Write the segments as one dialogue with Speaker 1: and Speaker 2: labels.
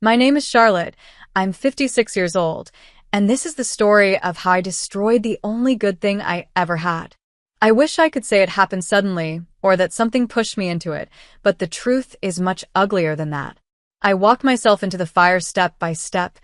Speaker 1: My name is Charlotte. I'm 56 years old, and this is the story of how I destroyed the only good thing I ever had. I wish I could say it happened suddenly, or that something pushed me into it, but the truth is much uglier than that. I walked myself into the fire step by step,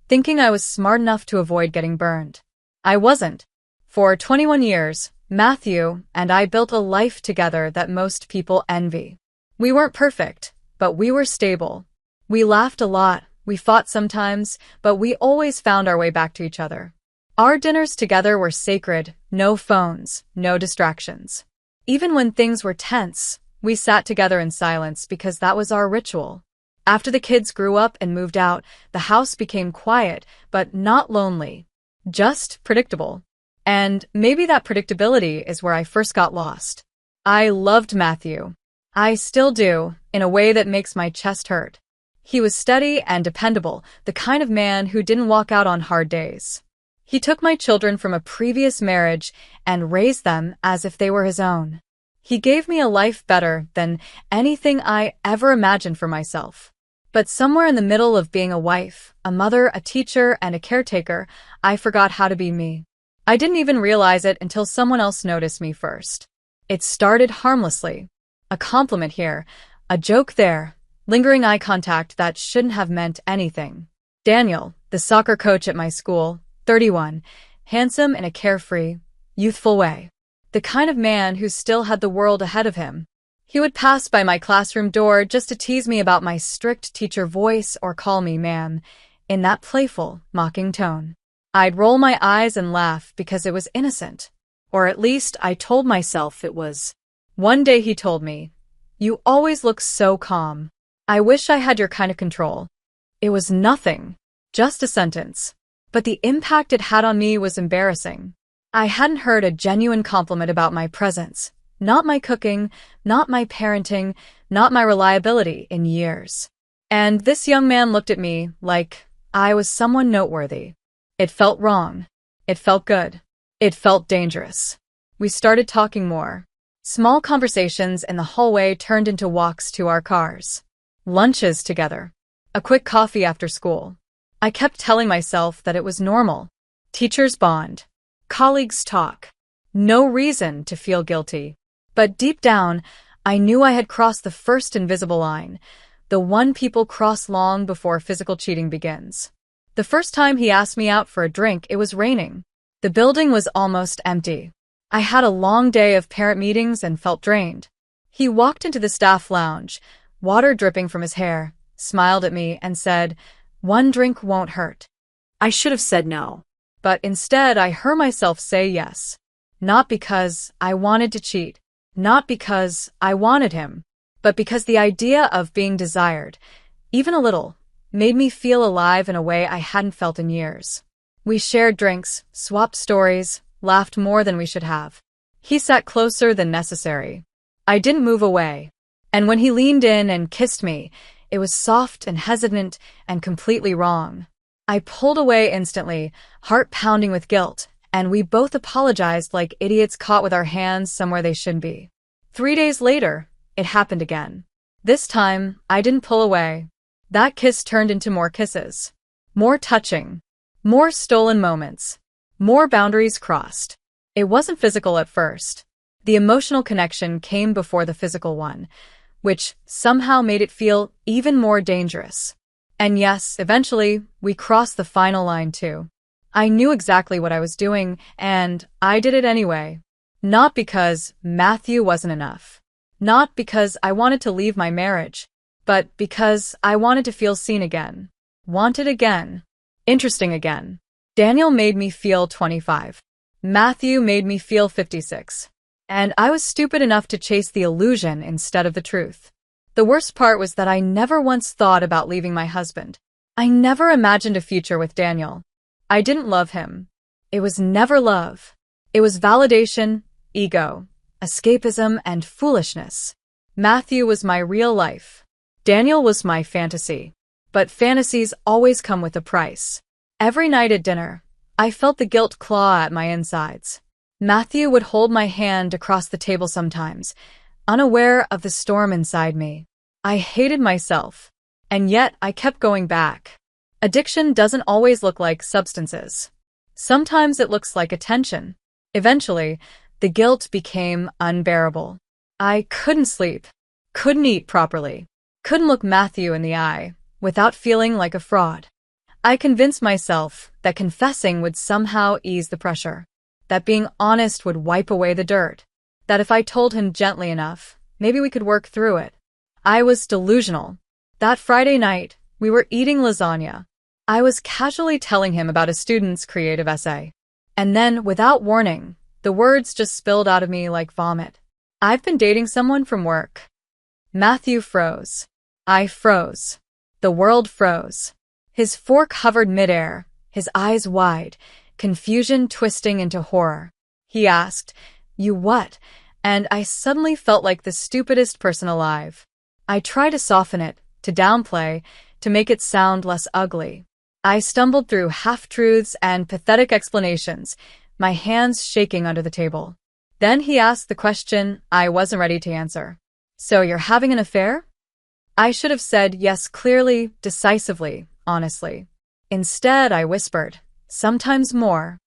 Speaker 1: thinking I was smart enough to avoid getting burned. I wasn't. For 21 years, Matthew and I built a life together that most people envy. We weren't perfect, but we were stable. We laughed a lot, we fought sometimes, but we always found our way back to each other. Our dinners together were sacred, no phones, no distractions. Even when things were tense, we sat together in silence because that was our ritual. After the kids grew up and moved out, the house became quiet, but not lonely. Just predictable. And maybe that predictability is where I first got lost. I loved Matthew. I still do, in a way that makes my chest hurt. He was steady and dependable, the kind of man who didn't walk out on hard days. He took my children from a previous marriage and raised them as if they were his own. He gave me a life better than anything I ever imagined for myself. But somewhere in the middle of being a wife, a mother, a teacher, and a caretaker, I forgot how to be me. I didn't even realize it until someone else noticed me first. It started harmlessly. A compliment here, a joke there, lingering eye contact that shouldn't have meant anything. Daniel, the soccer coach at my school, 31, handsome in a carefree, youthful way. The kind of man who still had the world ahead of him. He would pass by my classroom door just to tease me about my strict teacher voice or call me ma'am, in that playful, mocking tone. I'd roll my eyes and laugh because it was innocent. Or at least I told myself it was. One day he told me, "You always look so calm. I wish I had your kind of control." It was nothing, just a sentence. But the impact it had on me was embarrassing. I hadn't heard a genuine compliment about my presence, not my cooking, not my parenting, not my reliability in years. And this young man looked at me like I was someone noteworthy. It felt wrong. It felt good. It felt dangerous. We started talking more. Small conversations in the hallway turned into walks to our cars. Lunches together. A quick coffee after school. I kept telling myself that it was normal. Teachers bond. Colleagues talk. No reason to feel guilty. But deep down, I knew I had crossed the first invisible line, the one people cross long before physical cheating begins. The first time he asked me out for a drink, it was raining. The building was almost empty. I had a long day of parent meetings and felt drained. He walked into the staff lounge, water dripping from his hair, smiled at me and said, "One drink won't hurt." I should have said no. But instead, I heard myself say yes. Not because I wanted to cheat, not because I wanted him, but because the idea of being desired, even a little, made me feel alive in a way I hadn't felt in years. We shared drinks, swapped stories, laughed more than we should have. He sat closer than necessary. I didn't move away. And when he leaned in and kissed me, it was soft and hesitant and completely wrong. I pulled away instantly, heart pounding with guilt, and we both apologized like idiots caught with our hands somewhere they shouldn't be. 3 days later, it happened again. This time, I didn't pull away. That kiss turned into more kisses. More touching. More stolen moments. More boundaries crossed. It wasn't physical at first. The emotional connection came before the physical one, which somehow made it feel even more dangerous. And yes, eventually, we crossed the final line too. I knew exactly what I was doing, and I did it anyway. Not because Matthew wasn't enough. Not because I wanted to leave my marriage, but because I wanted to feel seen again. Wanted again. Interesting again. Daniel made me feel 25. Matthew made me feel 56. And I was stupid enough to chase the illusion instead of the truth. The worst part was that I never once thought about leaving my husband. I never imagined a future with Daniel. I didn't love him. It was never love. It was validation, ego, escapism, and foolishness. Matthew was my real life. Daniel was my fantasy. But fantasies always come with a price. Every night at dinner, I felt the guilt claw at my insides. Matthew would hold my hand across the table sometimes, unaware of the storm inside me. I hated myself. And yet, I kept going back. Addiction doesn't always look like substances. Sometimes it looks like attention. Eventually, the guilt became unbearable. I couldn't sleep, couldn't eat properly, couldn't look Matthew in the eye without feeling like a fraud. I convinced myself that confessing would somehow ease the pressure, that being honest would wipe away the dirt, that if I told him gently enough, maybe we could work through it. I was delusional. That Friday night, we were eating lasagna. I was casually telling him about a student's creative essay. And then, without warning, the words just spilled out of me like vomit. I've been dating someone from work. Matthew froze. I froze. The world froze. His fork hovered midair, his eyes wide, confusion twisting into horror. He asked, "You what?" And I suddenly felt like the stupidest person alive. I tried to soften it, to downplay, to make it sound less ugly. I stumbled through half-truths and pathetic explanations, my hands shaking under the table. Then he asked the question I wasn't ready to answer. "So you're having an affair?" I should have said yes clearly, decisively, honestly. Instead, I whispered, "Sometimes more."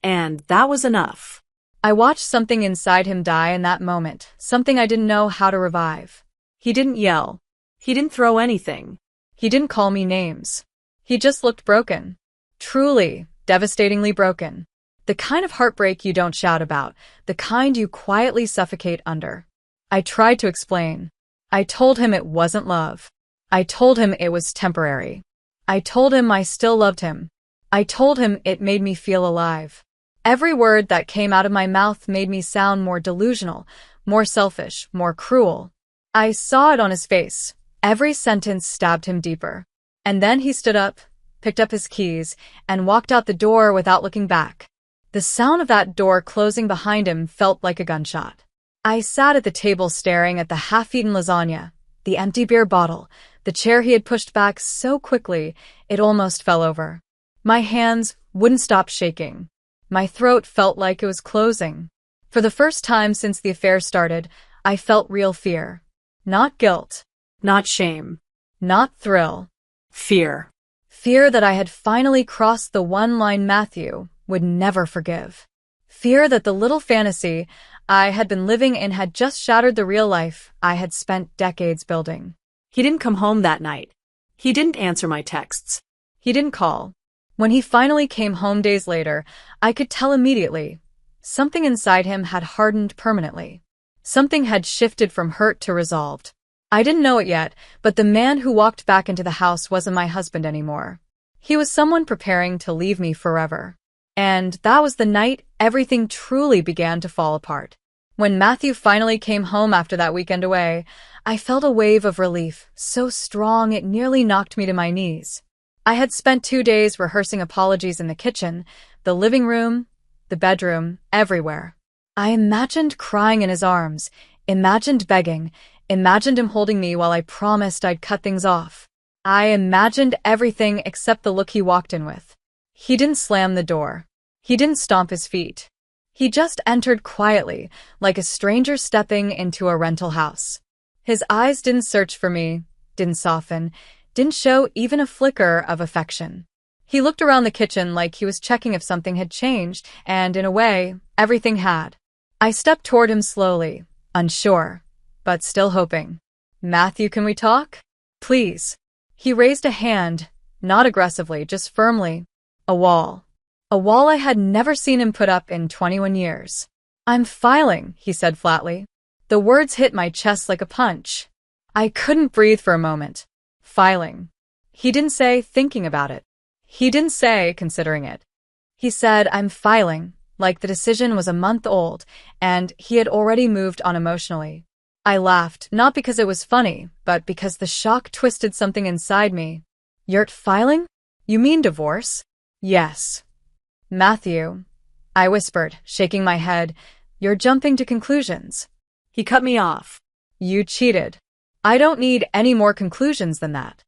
Speaker 2: And that was enough.
Speaker 1: I watched something inside him die in that moment, something I didn't know how to revive.
Speaker 2: He didn't yell. He didn't throw anything.
Speaker 1: He didn't call me names. He just looked broken. Truly, devastatingly broken. The kind of heartbreak you don't shout about, the kind you quietly suffocate under. I tried to explain. I told him it wasn't love. I told him it was temporary. I told him I still loved him. I told him it made me feel alive. Every word that came out of my mouth made me sound more delusional, more selfish, more cruel. I saw it on his face. Every sentence stabbed him deeper. And then he stood up, picked up his keys, and walked out the door without looking back. The sound of that door closing behind him felt like a gunshot. I sat at the table staring at the half-eaten lasagna, the empty beer bottle, the chair he had pushed back so quickly it almost fell over. My hands wouldn't stop shaking. My throat felt like it was closing. For the first time since the affair started, I felt real fear. Not guilt.
Speaker 2: Not shame.
Speaker 1: Not thrill.
Speaker 2: Fear.
Speaker 1: Fear that I had finally crossed the one line Matthew would never forgive. Fear that the little fantasy I had been living in had just shattered the real life I had spent decades building.
Speaker 2: He didn't come home that night. He didn't answer my texts.
Speaker 1: He didn't call. When he finally came home days later, I could tell immediately. Something inside him had hardened permanently. Something had shifted from hurt to resolved. I didn't know it yet, but the man who walked back into the house wasn't my husband anymore. He was someone preparing to leave me forever. And that was the night everything truly began to fall apart. When Matthew finally came home after that weekend away, I felt a wave of relief, so strong it nearly knocked me to my knees. I had spent 2 days rehearsing apologies in the kitchen, the living room, the bedroom, everywhere. I imagined crying in his arms, imagined begging, imagined him holding me while I promised I'd cut things off. I imagined everything except the look he walked in with. He didn't slam the door. He didn't stomp his feet. He just entered quietly, like a stranger stepping into a rental house. His eyes didn't search for me, didn't soften, didn't show even a flicker of affection. He looked around the kitchen like he was checking if something had changed, and in a way, everything had. I stepped toward him slowly, unsure, but still hoping. "Matthew, can we talk? Please." He raised a hand, not aggressively, just firmly. A wall. A wall I had never seen him put up in 21 years. "I'm filing," he said flatly. The words hit my chest like a punch. I couldn't breathe for a moment. Filing. He didn't say thinking about it. He didn't say considering it. He said, "I'm filing," like the decision was a month old, and he had already moved on emotionally. I laughed, not because it was funny, but because the shock twisted something inside me. "You're filing? You mean divorce?" "Yes." "Matthew," I whispered, shaking my head, "you're jumping to conclusions."
Speaker 2: He cut me off.
Speaker 1: "You cheated. I don't need any more conclusions than that."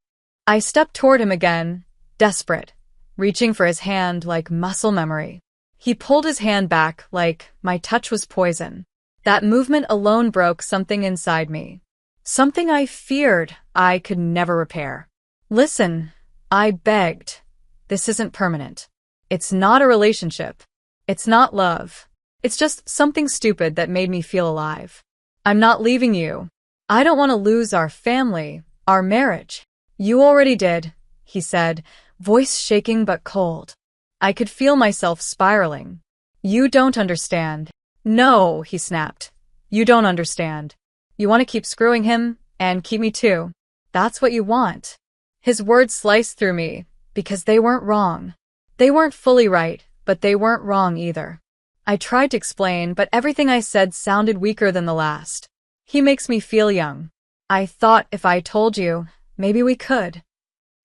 Speaker 1: I stepped toward him again, desperate, reaching for his hand like muscle memory. He pulled his hand back like my touch was poison. That movement alone broke something inside me. Something I feared I could never repair. Listen, I begged. This isn't permanent. It's not a relationship. It's not love. It's just something stupid that made me feel alive. I'm not leaving you. I don't want to lose our family, our marriage. You already did, he said, voice shaking but cold. I could feel myself spiraling. You don't understand. No, he snapped. You don't understand. You want to keep screwing him, and keep me too. That's what you want. His words sliced through me, because they weren't wrong. They weren't fully right, but they weren't wrong either. I tried to explain, but everything I said sounded weaker than the last. He makes me feel young. I thought if I told you, maybe we could.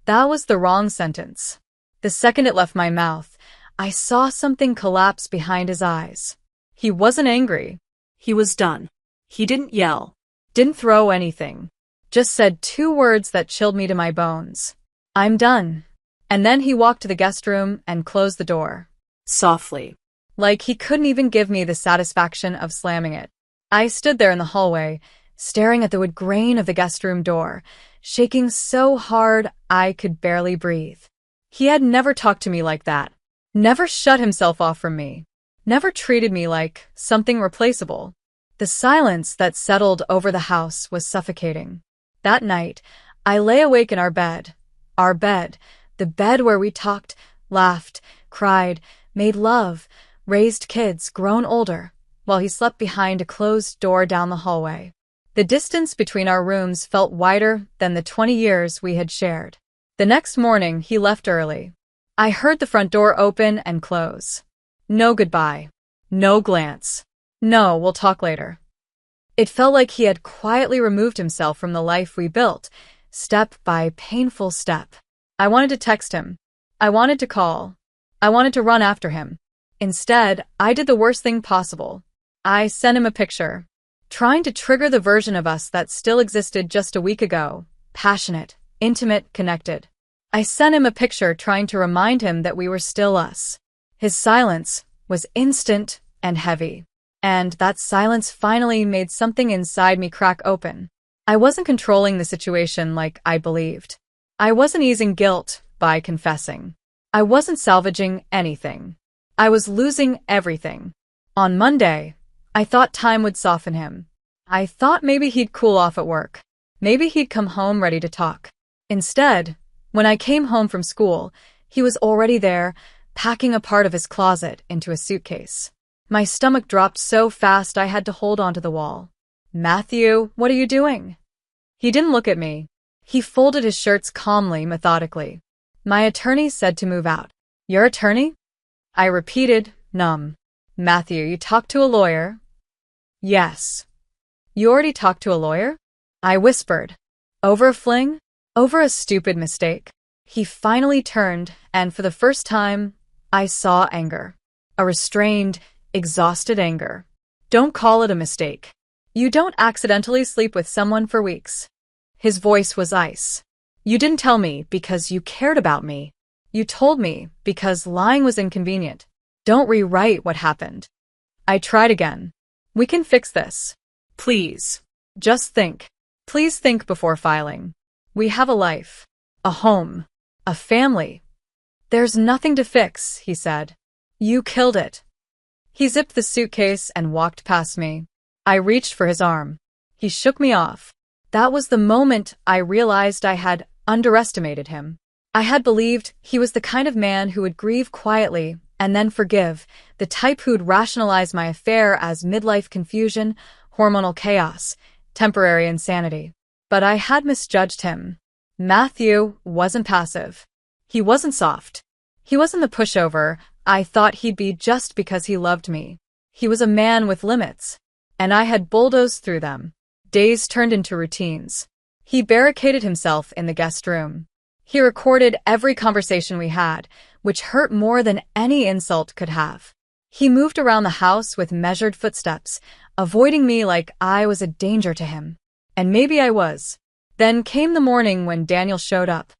Speaker 1: That was the wrong sentence. The second it left my mouth, I saw something collapse behind his eyes. He wasn't angry.
Speaker 2: He was done. He didn't yell.
Speaker 1: Didn't throw anything. Just said 2 words that chilled me to my bones. I'm done. And then he walked to the guest room and closed the door.
Speaker 2: Softly.
Speaker 1: Like he couldn't even give me the satisfaction of slamming it. I stood there in the hallway, staring at the wood grain of the guest room door, shaking so hard I could barely breathe. He had never talked to me like that. Never shut himself off from me. Never treated me like something replaceable. The silence that settled over the house was suffocating. That night, I lay awake in our bed, the bed where we talked, laughed, cried, made love, raised kids, grown older, while he slept behind a closed door down the hallway. The distance between our rooms felt wider than the 20 years we had shared. The next morning, he left early. I heard the front door open and close. No goodbye. No glance. No, we'll talk later. It felt like he had quietly removed himself from the life we built, step by painful step. I wanted to text him. I wanted to call. I wanted to run after him. Instead, I did the worst thing possible. I sent him a picture, trying to trigger the version of us that still existed just a week ago, passionate, intimate, connected. I sent him a picture trying to remind him that we were still us. His silence was instant and heavy. And that silence finally made something inside me crack open. I wasn't controlling the situation like I believed. I wasn't easing guilt by confessing. I wasn't salvaging anything. I was losing everything. On Monday, I thought time would soften him. I thought maybe he'd cool off at work. Maybe he'd come home ready to talk. Instead, when I came home from school, he was already there, packing a part of his closet into a suitcase. My stomach dropped so fast I had to hold onto the wall. Matthew, what are you doing? He didn't look at me. He folded his shirts calmly, methodically. My attorney said to move out. Your attorney? I repeated, numb. Matthew, you talked to a lawyer? Yes. You already talked to a lawyer? I whispered. Over a fling? Over a stupid mistake. He finally turned, and for the first time, I saw anger. A restrained, exhausted anger. Don't call it a mistake. You don't accidentally sleep with someone for weeks. His voice was ice. You didn't tell me because you cared about me. You told me because lying was inconvenient. Don't rewrite what happened. I tried again. We can fix this. Please. Just think. Please think before filing. We have a life. A home. A family. There's nothing to fix, he said. You killed it. He zipped the suitcase and walked past me. I reached for his arm. He shook me off. That was the moment I realized I had underestimated him. I had believed he was the kind of man who would grieve quietly and then forgive, the type who'd rationalize my affair as midlife confusion, hormonal chaos, temporary insanity. But I had misjudged him. Matthew wasn't passive. He wasn't soft. He wasn't the pushover I thought he'd be just because he loved me. He was a man with limits, and I had bulldozed through them. Days turned into routines. He barricaded himself in the guest room. He recorded every conversation we had, which hurt more than any insult could have. He moved around the house with measured footsteps, avoiding me like I was a danger to him. And maybe I was. Then came the morning when Daniel showed up.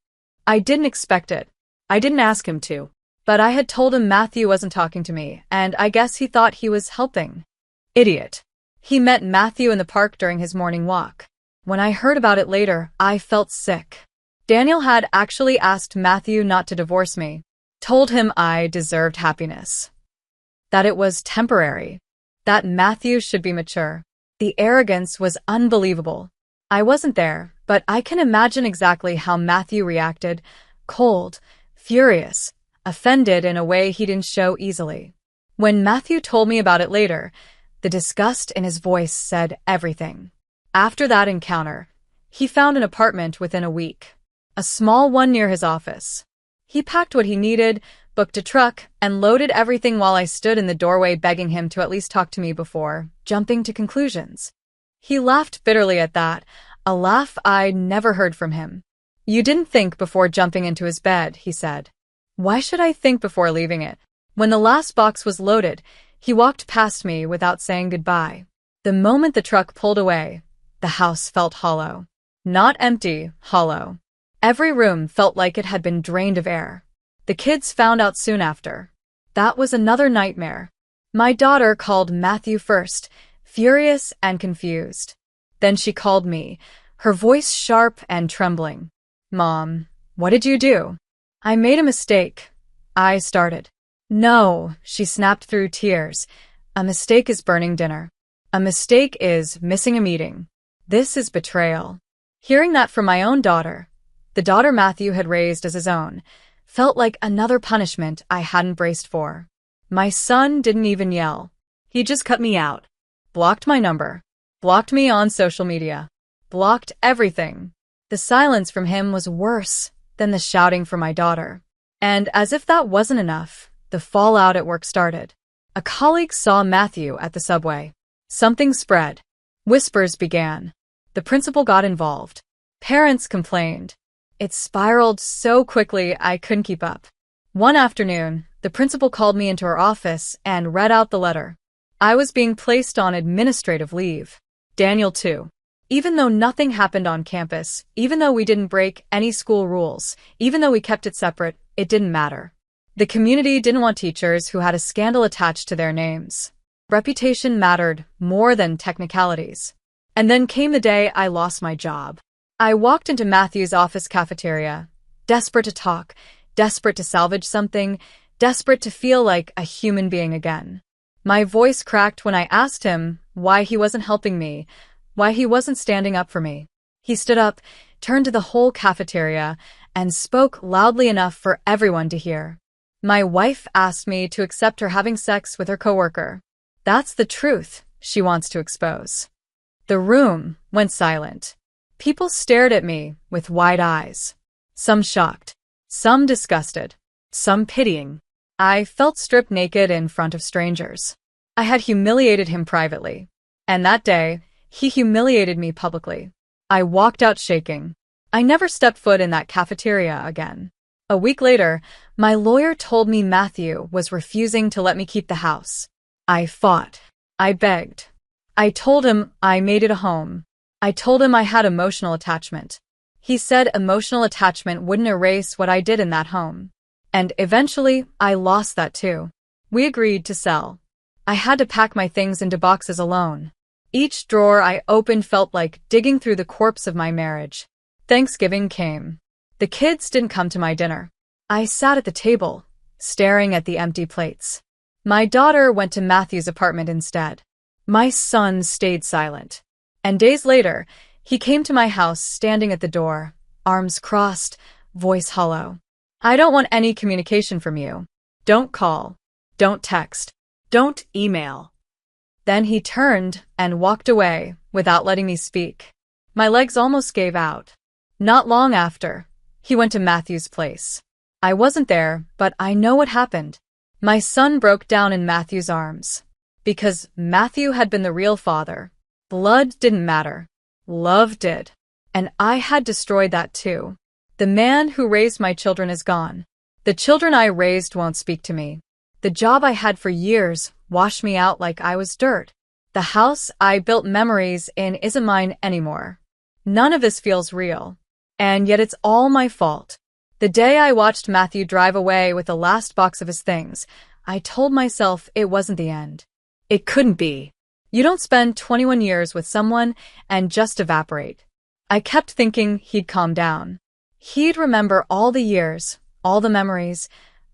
Speaker 1: I didn't expect it. I didn't ask him to. But I had told him Matthew wasn't talking to me, and I guess he thought he was helping. Idiot. He met Matthew in the park during his morning walk. When I heard about it later, I felt sick. Daniel had actually asked Matthew not to divorce me, told him I deserved happiness, that it was temporary, that Matthew should be mature. The arrogance was unbelievable. I wasn't there, but I can imagine exactly how Matthew reacted: cold, furious, offended in a way he didn't show easily. When Matthew told me about it later, the disgust in his voice said everything. After that encounter, he found an apartment within a week, a small one near his office. He packed what he needed, booked a truck, and loaded everything while I stood in the doorway begging him to at least talk to me before jumping to conclusions. He laughed bitterly at that, a laugh I'd never heard from him. "You didn't think before jumping into his bed," he said. "Why should I think before leaving it?" When the last box was loaded, he walked past me without saying goodbye. The moment the truck pulled away, the house felt hollow. Not empty, hollow. Every room felt like it had been drained of air. The kids found out soon after. That was another nightmare. My daughter called Matthew first, furious and confused. Then she called me, her voice sharp and trembling. "Mom, what did you do?" "I made a mistake," I started. "No," she snapped through tears. "A mistake is burning dinner. A mistake is missing a meeting. This is betrayal." Hearing that from my own daughter, the daughter Matthew had raised as his own, felt like another punishment I hadn't braced for. My son didn't even yell. He just cut me out. Blocked my number. Blocked me on social media. Blocked everything. The silence from him was worse than the shouting from my daughter. And as if that wasn't enough, the fallout at work started. A colleague saw Matthew at the subway. Something spread. Whispers began. The principal got involved. Parents complained. It spiraled so quickly I couldn't keep up. One afternoon, the principal called me into her office and read out the letter. I was being placed on administrative leave. Daniel too. Even though nothing happened on campus, even though we didn't break any school rules, even though we kept it separate, it didn't matter. The community didn't want teachers who had a scandal attached to their names. Reputation mattered more than technicalities. And then came the day I lost my job. I walked into Matthew's office cafeteria, desperate to talk, desperate to salvage something, desperate to feel like a human being again. My voice cracked when I asked him why he wasn't helping me, why he wasn't standing up for me. He stood up, turned to the whole cafeteria, and spoke loudly enough for everyone to hear. "My wife asked me to accept her having sex with her coworker. That's the truth she wants to expose." The room went silent. People stared at me with wide eyes. Some shocked, some disgusted, some pitying. I felt stripped naked in front of strangers. I had humiliated him privately. And that day, he humiliated me publicly. I walked out shaking. I never stepped foot in that cafeteria again. A week later, my lawyer told me Matthew was refusing to let me keep the house. I fought. I begged. I told him I made it a home. I told him I had emotional attachment. He said emotional attachment wouldn't erase what I did in that home. And eventually, I lost that too. We agreed to sell. I had to pack my things into boxes alone. Each drawer I opened felt like digging through the corpse of my marriage. Thanksgiving came. The kids didn't come to my dinner. I sat at the table, staring at the empty plates. My daughter went to Matthew's apartment instead. My son stayed silent. And days later, he came to my house standing at the door, arms crossed, voice hollow. "I don't want any communication from you. Don't call. Don't text. Don't email." Then he turned and walked away without letting me speak. My legs almost gave out. Not long after, he went to Matthew's place. I wasn't there, but I know what happened. My son broke down in Matthew's arms. Because Matthew had been the real father. Blood didn't matter. Love did. And I had destroyed that too. The man who raised my children is gone. The children I raised won't speak to me. The job I had for years washed me out like I was dirt. The house I built memories in isn't mine anymore. None of this feels real. And yet it's all my fault. The day I watched Matthew drive away with the last box of his things, I told myself it wasn't the end. It couldn't be. You don't spend 21 years with someone and just evaporate. I kept thinking he'd calm down. He'd remember all the years, all the memories,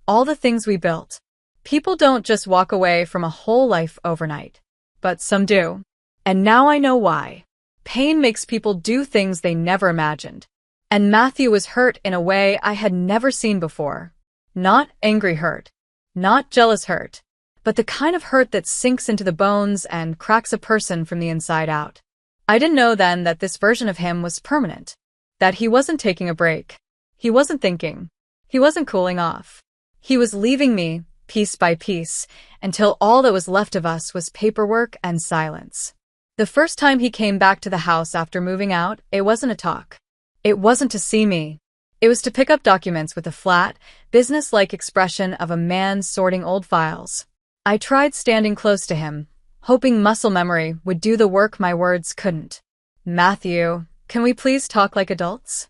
Speaker 1: all the things we built. People don't just walk away from a whole life overnight, but some do. And now I know why. Pain makes people do things they never imagined. And Matthew was hurt in a way I had never seen before. Not angry hurt, not jealous hurt, but the kind of hurt that sinks into the bones and cracks a person from the inside out. I didn't know then that this version of him was permanent, that he wasn't taking a break. He wasn't thinking. He wasn't cooling off. He was leaving me, piece by piece, until all that was left of us was paperwork and silence. The first time he came back to the house after moving out, it wasn't a talk. It wasn't to see me. It was to pick up documents with a flat, business-like expression of a man sorting old files. I tried standing close to him, hoping muscle memory would do the work my words couldn't. Matthew, can we please talk like adults?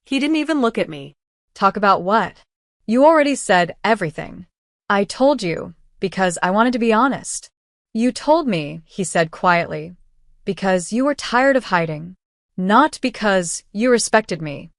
Speaker 2: He didn't even look at me.
Speaker 1: Talk about what? You already said everything. I told you, because I wanted to be honest. You told me, he said quietly, because you were tired of hiding. Not because you respected me.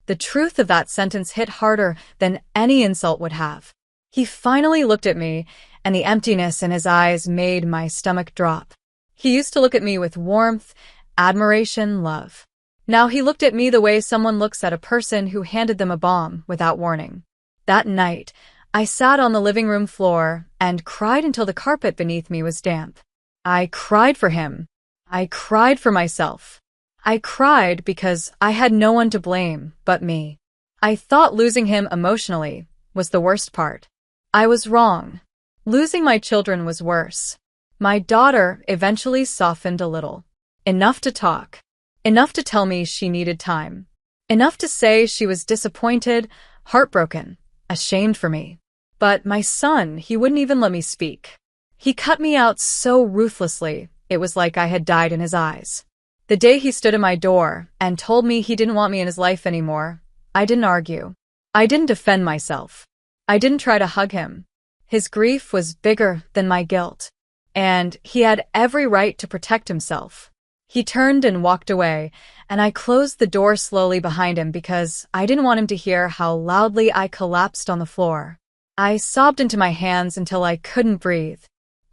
Speaker 1: The truth of that sentence hit harder than any insult would have. He finally looked at me, and the emptiness in his eyes made my stomach drop. He used to look at me with warmth, admiration, love. Now he looked at me the way someone looks at a person who handed them a bomb without warning. That night, I sat on the living room floor and cried until the carpet beneath me was damp. I cried for him. I cried for myself. I cried because I had no one to blame but me. I thought losing him emotionally was the worst part. I was wrong. Losing my children was worse. My daughter eventually softened a little. Enough to talk. Enough to tell me she needed time. Enough to say she was disappointed, heartbroken, ashamed for me. But my son, he wouldn't even let me speak. He cut me out so ruthlessly, it was like I had died in his eyes. The day he stood at my door and told me he didn't want me in his life anymore, I didn't argue. I didn't defend myself. I didn't try to hug him. His grief was bigger than my guilt, and he had every right to protect himself. He turned and walked away, and I closed the door slowly behind him because I didn't want him to hear how loudly I collapsed on the floor. I sobbed into my hands until I couldn't breathe.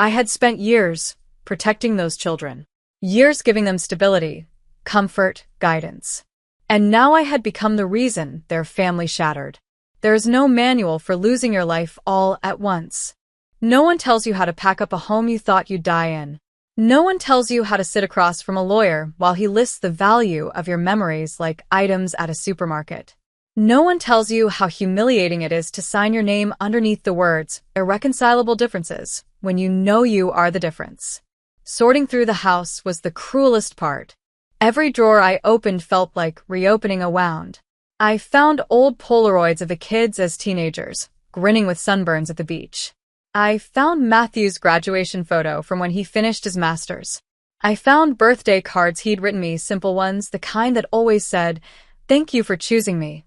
Speaker 1: I had spent years protecting those children. Years giving them stability, comfort, guidance. And now I had become the reason their family shattered. There is no manual for losing your life all at once. No one tells you how to pack up a home you thought you'd die in. No one tells you how to sit across from a lawyer while he lists the value of your memories like items at a supermarket. No one tells you how humiliating it is to sign your name underneath the words, irreconcilable differences, when you know you are the difference. Sorting through the house was the cruelest part. Every drawer I opened felt like reopening a wound. I found old Polaroids of the kids as teenagers, grinning with sunburns at the beach. I found Matthew's graduation photo from when he finished his master's. I found birthday cards he'd written me, simple ones, the kind that always said, "Thank you for choosing me."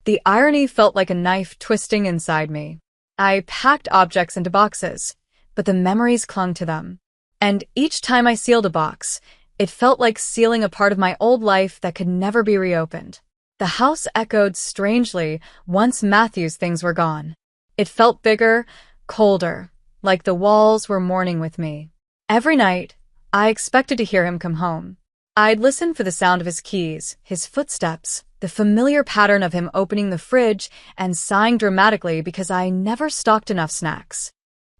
Speaker 1: The irony felt like a knife twisting inside me. I packed objects into boxes, but the memories clung to them. And each time I sealed a box, it felt like sealing a part of my old life that could never be reopened. The house echoed strangely once Matthew's things were gone. It felt bigger, colder, like the walls were mourning with me. Every night, I expected to hear him come home. I'd listen for the sound of his keys, his footsteps, the familiar pattern of him opening the fridge and sighing dramatically because I never stocked enough snacks.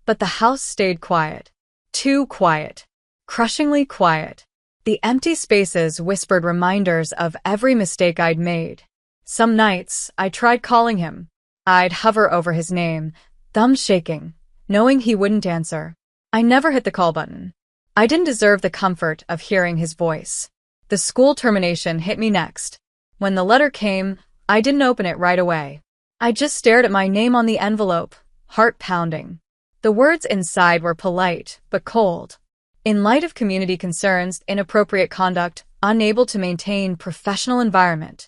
Speaker 1: But the house stayed quiet. Too quiet. Crushingly quiet. The empty spaces whispered reminders of every mistake I'd made. Some nights, I tried calling him. I'd hover over his name, thumbs shaking, knowing he wouldn't answer. I never hit the call button. I didn't deserve the comfort of hearing his voice. The school termination hit me next. When the letter came, I didn't open it right away. I just stared at my name on the envelope, heart pounding. The words inside were polite, but cold. In light of community concerns, inappropriate conduct, unable to maintain professional environment.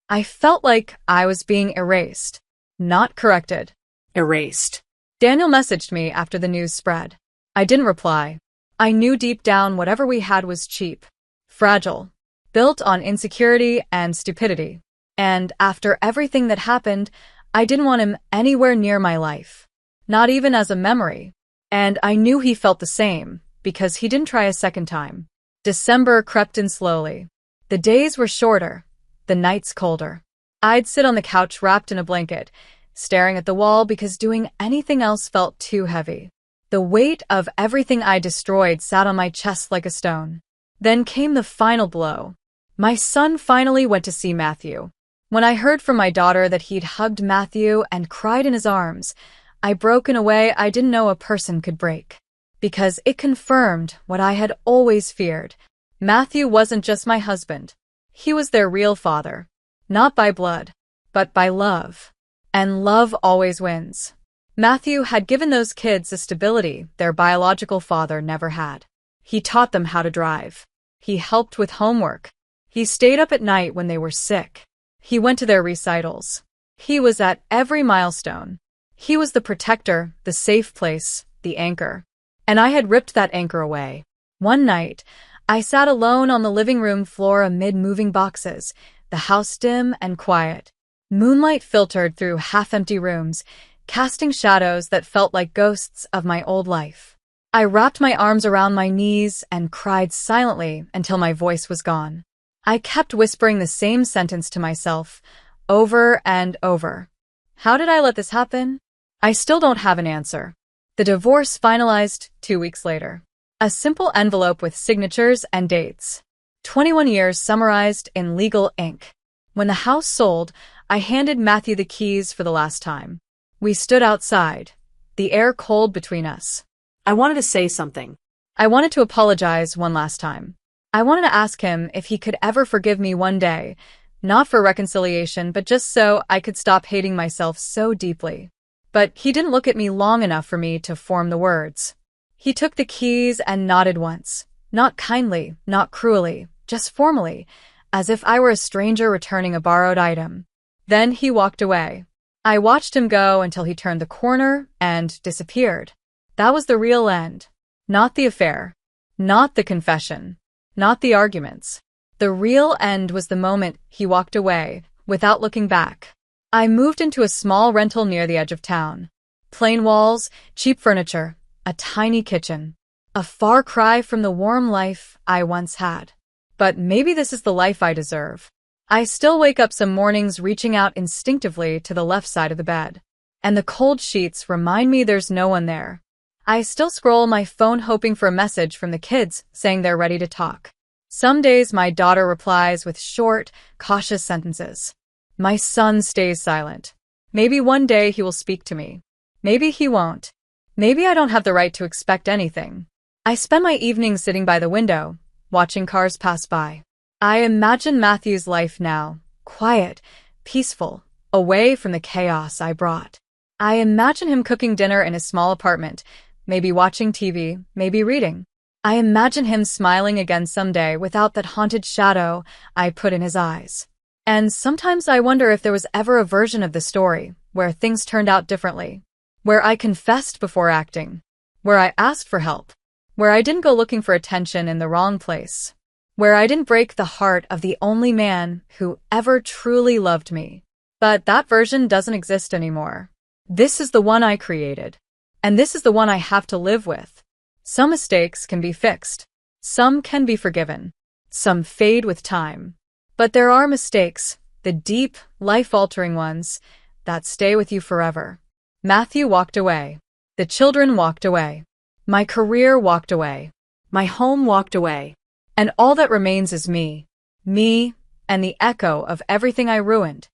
Speaker 1: I felt like I was being erased, not corrected.
Speaker 2: Erased.
Speaker 1: Daniel messaged me after the news spread. I didn't reply. I knew deep down whatever we had was cheap, fragile, built on insecurity and stupidity. And after everything that happened, I didn't want him anywhere near my life. Not even as a memory. And I knew he felt the same, because he didn't try a second time. December crept in slowly. The days were shorter, the nights colder. I'd sit on the couch wrapped in a blanket, staring at the wall because doing anything else felt too heavy. The weight of everything I destroyed sat on my chest like a stone. Then came the final blow. My son finally went to see Matthew. When I heard from my daughter that he'd hugged Matthew and cried in his arms, I broke in a way I didn't know a person could break. Because it confirmed what I had always feared. Matthew wasn't just my husband. He was their real father. Not by blood, but by love. And love always wins. Matthew had given those kids a stability their biological father never had. He taught them how to drive. He helped with homework. He stayed up at night when they were sick. He went to their recitals. He was at every milestone. He was the protector, the safe place, the anchor. And I had ripped that anchor away. One night, I sat alone on the living room floor amid moving boxes, the house dim and quiet. Moonlight filtered through half-empty rooms, casting shadows that felt like ghosts of my old life. I wrapped my arms around my knees and cried silently until my voice was gone. I kept whispering the same sentence to myself, over and over. How did I let this happen? I still don't have an answer. The divorce finalized 2 weeks later. A simple envelope with signatures and dates. 21 years summarized in legal ink. When the house sold, I handed Matthew the keys for the last time. We stood outside, the air cold between us.
Speaker 2: I wanted to say something.
Speaker 1: I wanted to apologize one last time. I wanted to ask him if he could ever forgive me one day, not for reconciliation, but just so I could stop hating myself so deeply. But he didn't look at me long enough for me to form the words. He took the keys and nodded once, not kindly, not cruelly, just formally, as if I were a stranger returning a borrowed item. Then he walked away. I watched him go until he turned the corner and disappeared. That was the real end. Not the affair. Not the confession. Not the arguments. The real end was the moment he walked away, without looking back. I moved into a small rental near the edge of town. Plain walls, cheap furniture, a tiny kitchen. A far cry from the warm life I once had. But maybe this is the life I deserve. I still wake up some mornings reaching out instinctively to the left side of the bed. And the cold sheets remind me there's no one there. I still scroll my phone hoping for a message from the kids saying they're ready to talk. Some days my daughter replies with short, cautious sentences. My son stays silent. Maybe one day he will speak to me. Maybe he won't. Maybe I don't have the right to expect anything. I spend my evenings sitting by the window, watching cars pass by. I imagine Matthew's life now, quiet, peaceful, away from the chaos I brought. I imagine him cooking dinner in his small apartment, maybe watching TV, maybe reading. I imagine him smiling again someday without that haunted shadow I put in his eyes. And sometimes I wonder if there was ever a version of the story where things turned out differently, where I confessed before acting, where I asked for help, where I didn't go looking for attention in the wrong place, where I didn't break the heart of the only man who ever truly loved me. But that version doesn't exist anymore. This is the one I created. And this is the one I have to live with. Some mistakes can be fixed. Some can be forgiven. Some fade with time. But there are mistakes, the deep, life-altering ones, that stay with you forever. Matthew walked away. The children walked away. My career walked away.
Speaker 2: My home walked away.
Speaker 1: And all that remains is me. Me, and the echo of everything I ruined.